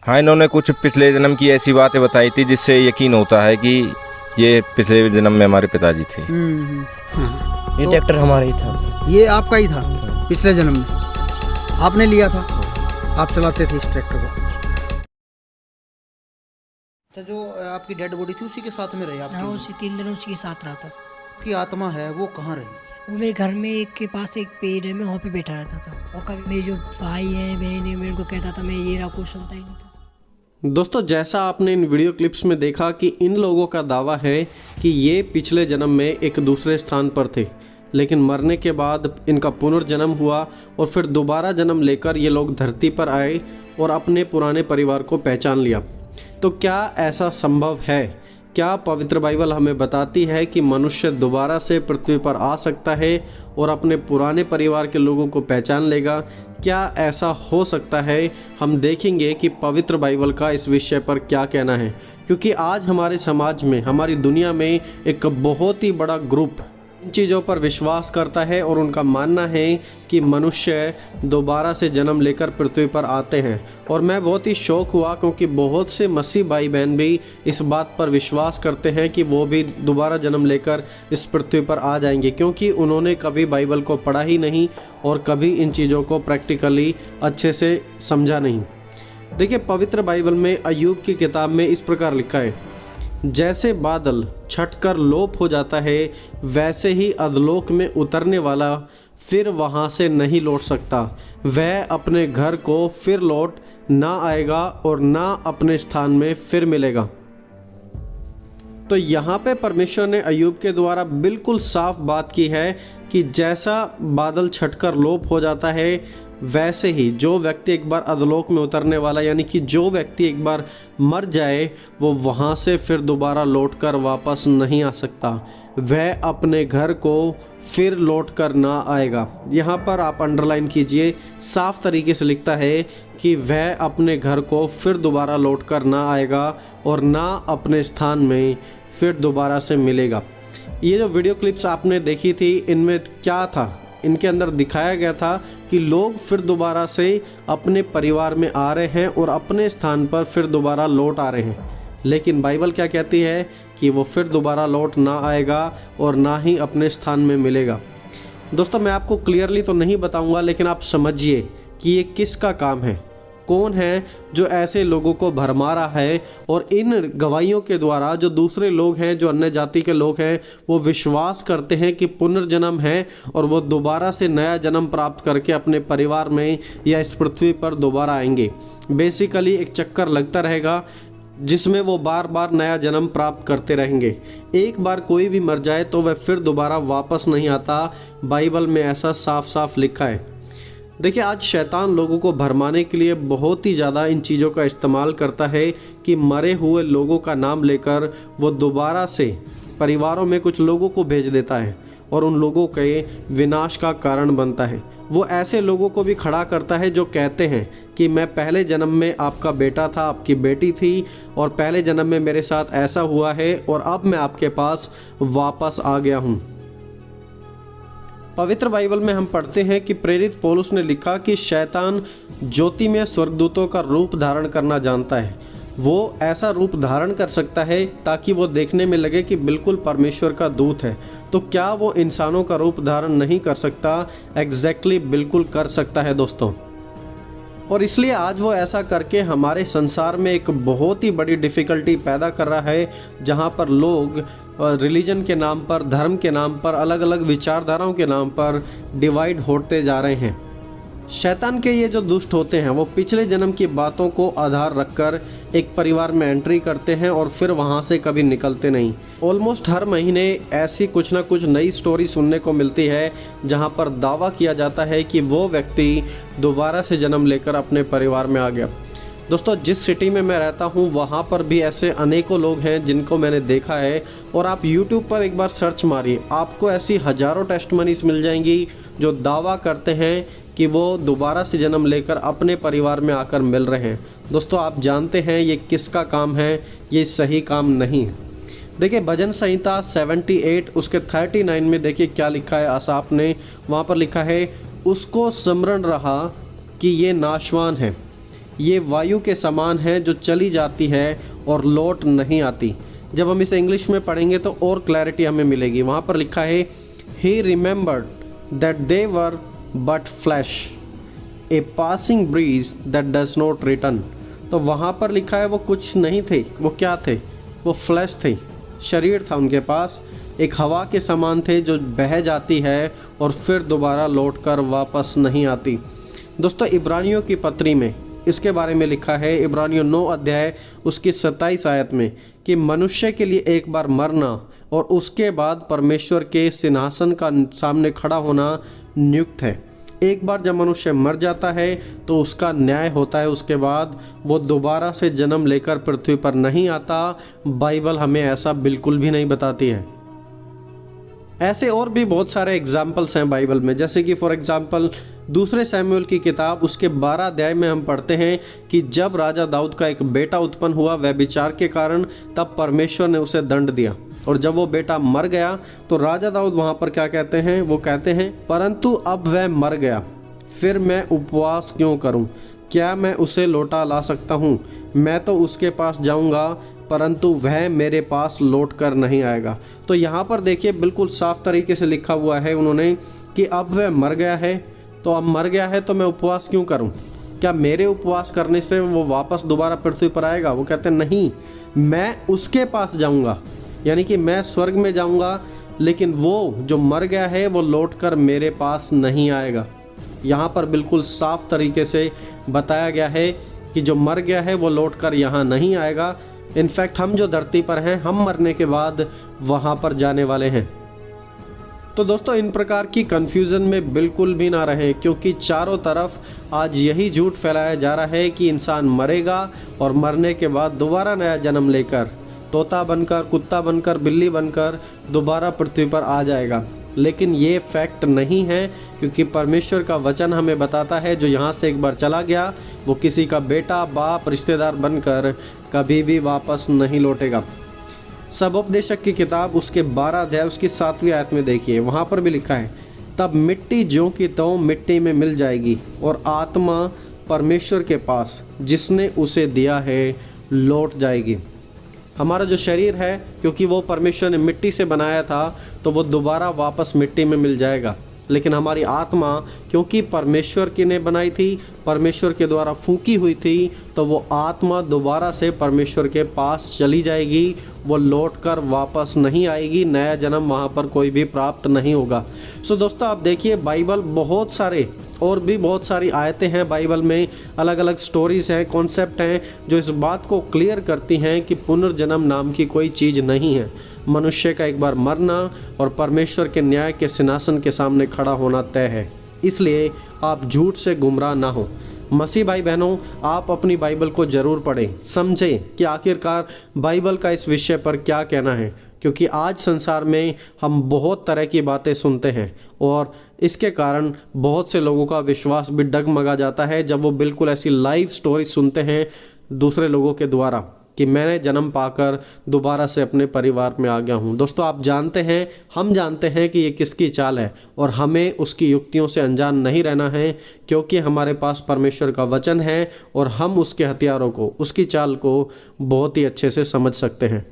हाँ, इन्होंने कुछ पिछले जन्म की ऐसी बातें बताई थी जिससे यकीन होता है कि ये पिछले जन्म में हमारे पिताजी थे। हाँ। ये तो ट्रैक्टर हमारा ही था। ये आपका ही था पिछले जन्म में, आपने लिया था, आप चलाते थे इस ट्रैक्टर को। तो जो आपकी डेड बॉडी थी उसी के साथ में रही हाँ, आपकी? उसी 3 दिन उसी के साथ रहा था। की आत्मा है वो कहाँ रही? वो मेरे घर में एक के पास एक पेड़ है, मैं वहाँ पे बैठा रहता था। और कभी मेरे जो भाई है बहन है, मैं उनको कहता था, मैं ये रहा, कुछ सुनता ही नहीं था। दोस्तों, जैसा आपने इन वीडियो क्लिप्स में देखा कि इन लोगों का दावा है कि ये पिछले जन्म में एक दूसरे स्थान पर थे, लेकिन मरने के बाद इनका पुनर्जन्म हुआ और फिर दोबारा जन्म लेकर ये लोग धरती पर आए और अपने पुराने परिवार को पहचान लिया। तो क्या ऐसा संभव है? क्या पवित्र बाइबल हमें बताती है कि मनुष्य दोबारा से पृथ्वी पर आ सकता है और अपने पुराने परिवार के लोगों को पहचान लेगा? क्या ऐसा हो सकता है? हम देखेंगे कि पवित्र बाइबल का इस विषय पर क्या कहना है, क्योंकि आज हमारे समाज में, हमारी दुनिया में एक बहुत ही बड़ा ग्रुप इन चीज़ों पर विश्वास करता है और उनका मानना है कि मनुष्य दोबारा से जन्म लेकर पृथ्वी पर आते हैं। और मैं बहुत ही शौक हुआ क्योंकि बहुत से मसीह भाई बहन भी इस बात पर विश्वास करते हैं कि वो भी दोबारा जन्म लेकर इस पृथ्वी पर आ जाएंगे, क्योंकि उन्होंने कभी बाइबल को पढ़ा ही नहीं और कभी इन चीज़ों को प्रैक्टिकली अच्छे से समझा नहीं। देखिए, पवित्र बाइबल में अय्यूब की किताब में इस प्रकार लिखा है, जैसे बादल छटकर लोप हो जाता है वैसे ही अधलोक में उतरने वाला फिर वहाँ से नहीं लौट सकता। वह अपने घर को फिर लौट ना आएगा और ना अपने स्थान में फिर मिलेगा। तो यहाँ पे परमेश्वर ने अय्यूब के द्वारा बिल्कुल साफ बात की है कि जैसा बादल छटकर लोप हो जाता है वैसे ही जो व्यक्ति एक बार अधलोक में उतरने वाला, यानी कि जो व्यक्ति एक बार मर जाए, वो वहाँ से फिर दोबारा लौटकर वापस नहीं आ सकता। वह अपने घर को फिर लौटकर ना आएगा। यहाँ पर आप अंडरलाइन कीजिए, साफ तरीके से लिखता है कि वह अपने घर को फिर दोबारा लौटकर ना आएगा और ना अपने स्थान में फिर दोबारा से मिलेगा। ये जो वीडियो क्लिप्स आपने देखी थी, इनमें क्या था? इनके अंदर दिखाया गया था कि लोग फिर दोबारा से अपने परिवार में आ रहे हैं और अपने स्थान पर फिर दोबारा लौट आ रहे हैं। लेकिन बाइबल क्या कहती है कि वो फिर दोबारा लौट ना आएगा और ना ही अपने स्थान में मिलेगा। दोस्तों, मैं आपको क्लियरली तो नहीं बताऊंगा, लेकिन आप समझिए कि ये किसका काम है, कौन है जो ऐसे लोगों को भरमा रहा है। और इन गवाहियों के द्वारा जो दूसरे लोग हैं, जो अन्य जाति के लोग हैं, वो विश्वास करते हैं कि पुनर्जन्म है और वो दोबारा से नया जन्म प्राप्त करके अपने परिवार में या इस पृथ्वी पर दोबारा आएंगे। बेसिकली एक चक्कर लगता रहेगा जिसमें वो बार बार नया जन्म प्राप्त करते रहेंगे। एक बार कोई भी मर जाए तो वह फिर दोबारा वापस नहीं आता। बाइबल में ऐसा साफ साफ लिखा है। देखिए, आज शैतान लोगों को भरमाने के लिए बहुत ही ज़्यादा इन चीज़ों का इस्तेमाल करता है कि मरे हुए लोगों का नाम लेकर वो दोबारा से परिवारों में कुछ लोगों को भेज देता है और उन लोगों के विनाश का कारण बनता है। वो ऐसे लोगों को भी खड़ा करता है जो कहते हैं कि मैं पहले जन्म में आपका बेटा था, आपकी बेटी थी, और पहले जन्म में मेरे साथ ऐसा हुआ है और अब मैं आपके पास वापस आ गया हूँ। पवित्र बाइबल में हम पढ़ते हैं कि प्रेरित पौलुस ने लिखा कि शैतान ज्योति में स्वर्गदूतों का रूप धारण करना जानता है। वो ऐसा रूप धारण कर सकता है ताकि वो देखने में लगे कि बिल्कुल परमेश्वर का दूत है। तो क्या वो इंसानों का रूप धारण नहीं कर सकता? एग्जैक्टली बिल्कुल कर सकता है दोस्तों। और इसलिए आज वो ऐसा करके हमारे संसार में एक बहुत ही बड़ी डिफ़िकल्टी पैदा कर रहा है, जहाँ पर लोग रिलीजन के नाम पर, धर्म के नाम पर, अलग अलग विचारधाराओं के नाम पर डिवाइड होते जा रहे हैं। शैतान के ये जो दुष्ट होते हैं वो पिछले जन्म की बातों को आधार रखकर एक परिवार में एंट्री करते हैं और फिर वहाँ से कभी निकलते नहीं। ऑलमोस्ट हर महीने ऐसी कुछ ना कुछ नई स्टोरी सुनने को मिलती है जहाँ पर दावा किया जाता है कि वो व्यक्ति दोबारा से जन्म लेकर अपने परिवार में आ गया। दोस्तों, जिस सिटी में मैं रहता हूँ वहाँ पर भी ऐसे अनेकों लोग हैं जिनको मैंने देखा है। और आप YouTube पर एक बार सर्च मारिए, आपको ऐसी हज़ारों टेस्टमनीज मिल जाएंगी जो दावा करते हैं कि वो दोबारा से जन्म लेकर अपने परिवार में आकर मिल रहे हैं। दोस्तों, आप जानते हैं ये किसका काम है? ये सही काम नहीं है। देखिए, भजन संहिता 78 उसके 39 में देखिए क्या लिखा है आसाफ ने। वहाँ पर लिखा है, उसको स्मरण रहा कि ये नाशवान है, ये वायु के समान है जो चली जाती है और लौट नहीं आती। जब हम इसे इंग्लिश में पढ़ेंगे तो और क्लैरिटी हमें मिलेगी। वहाँ पर लिखा है he remembered that they were but flesh a passing breeze that does not return. तो वहाँ पर लिखा है वो कुछ नहीं थे, वो क्या थे? वो फ्लैश थे, शरीर था उनके पास, एक हवा के समान थे जो बह जाती है और फिर दोबारा लौटकर वापस नहीं आती। दोस्तों, इब्रानियों की पत्री में इसके बारे में लिखा है, इब्रानियों 9 अध्याय उसकी 27 आयत में, कि मनुष्य के लिए एक बार मरना और उसके बाद परमेश्वर के सिंहासन का सामने खड़ा होना नियुक्त है। एक बार जब मनुष्य मर जाता है तो उसका न्याय होता है, उसके बाद वो दोबारा से जन्म लेकर पृथ्वी पर नहीं आता। बाइबल हमें ऐसा बिल्कुल भी नहीं बताती है। ऐसे और भी बहुत सारे एग्जाम्पल्स हैं बाइबल में, जैसे कि फॉर एग्जाम्पल दूसरे सैमुएल की किताब उसके 12 अध्याय में हम पढ़ते हैं कि जब राजा दाऊद का एक बेटा उत्पन्न हुआ व्यभिचार के कारण, तब परमेश्वर ने उसे दंड दिया, और जब वो बेटा मर गया तो राजा दाऊद वहाँ पर क्या कहते हैं? वो कहते हैं, परंतु अब वह मर गया, फिर मैं उपवास क्यों करूँ? क्या मैं उसे लौटा ला सकता हूँ? मैं तो उसके पास जाऊँगा, परंतु वह मेरे पास लौट कर नहीं आएगा। तो यहाँ पर देखिए बिल्कुल साफ तरीके से लिखा हुआ है उन्होंने कि अब वह मर गया है, तो अब मर गया है तो मैं उपवास क्यों करूं? क्या मेरे उपवास करने से वो वापस दोबारा पृथ्वी पर आएगा? वो कहते हैं नहीं, मैं उसके पास जाऊंगा, यानी कि मैं स्वर्ग में जाऊंगा, लेकिन वो जो मर गया है वो लौटकर मेरे पास नहीं आएगा। यहाँ पर बिल्कुल साफ तरीके से बताया गया है कि जो मर गया है वो लौटकर यहाँ नहीं आएगा। इनफैक्ट हम जो धरती पर हैं, हम मरने के बाद वहाँ पर जाने वाले हैं। तो दोस्तों, इन प्रकार की कन्फ्यूज़न में बिल्कुल भी ना रहें, क्योंकि चारों तरफ आज यही झूठ फैलाया जा रहा है कि इंसान मरेगा और मरने के बाद दोबारा नया जन्म लेकर तोता बनकर, कुत्ता बनकर, बिल्ली बनकर दोबारा पृथ्वी पर आ जाएगा। लेकिन ये फैक्ट नहीं है, क्योंकि परमेश्वर का वचन हमें बताता है जो यहाँ से एक बार चला गया वो किसी का बेटा, बाप, रिश्तेदार बनकर कभी भी वापस नहीं लौटेगा। सबोपदेशक की किताब उसके 12 अध्याय उसकी 7वीं आयत में देखिए, वहाँ पर भी लिखा है, तब मिट्टी ज्यों की त्यों मिट्टी में मिल जाएगी और आत्मा परमेश्वर के पास जिसने उसे दिया है लौट जाएगी। हमारा जो शरीर है, क्योंकि वो परमेश्वर ने मिट्टी से बनाया था, तो वो दोबारा वापस मिट्टी में मिल जाएगा। लेकिन हमारी आत्मा क्योंकि परमेश्वर की ने बनाई थी, परमेश्वर के द्वारा फूंकी हुई थी, तो वो आत्मा दोबारा से परमेश्वर के पास चली जाएगी, वो लौटकर वापस नहीं आएगी, नया जन्म वहाँ पर कोई भी प्राप्त नहीं होगा। सो दोस्तों, आप देखिए बाइबल बहुत सारे और भी बहुत सारी आयतें हैं बाइबल में, अलग अलग स्टोरीज हैं, कॉन्सेप्ट हैं जो इस बात को क्लियर करती हैं कि पुनर्जन्म नाम की कोई चीज़ नहीं है। मनुष्य का एक बार मरना और परमेश्वर के न्याय के सिंहासन के सामने खड़ा होना तय है। इसलिए आप झूठ से गुमराह ना हो। मसीह भाई बहनों, आप अपनी बाइबल को ज़रूर पढ़ें, समझें कि आखिरकार बाइबल का इस विषय पर क्या कहना है, क्योंकि आज संसार में हम बहुत तरह की बातें सुनते हैं और इसके कारण बहुत से लोगों का विश्वास भी डगमगा जाता है जब वो बिल्कुल ऐसी लाइव स्टोरी सुनते हैं दूसरे लोगों के द्वारा कि मैंने जन्म पाकर दोबारा से अपने परिवार में आ गया हूँ। दोस्तों, आप जानते हैं, हम जानते हैं कि ये किसकी चाल है और हमें उसकी युक्तियों से अनजान नहीं रहना है, क्योंकि हमारे पास परमेश्वर का वचन है और हम उसके हथियारों को, उसकी चाल को बहुत ही अच्छे से समझ सकते हैं।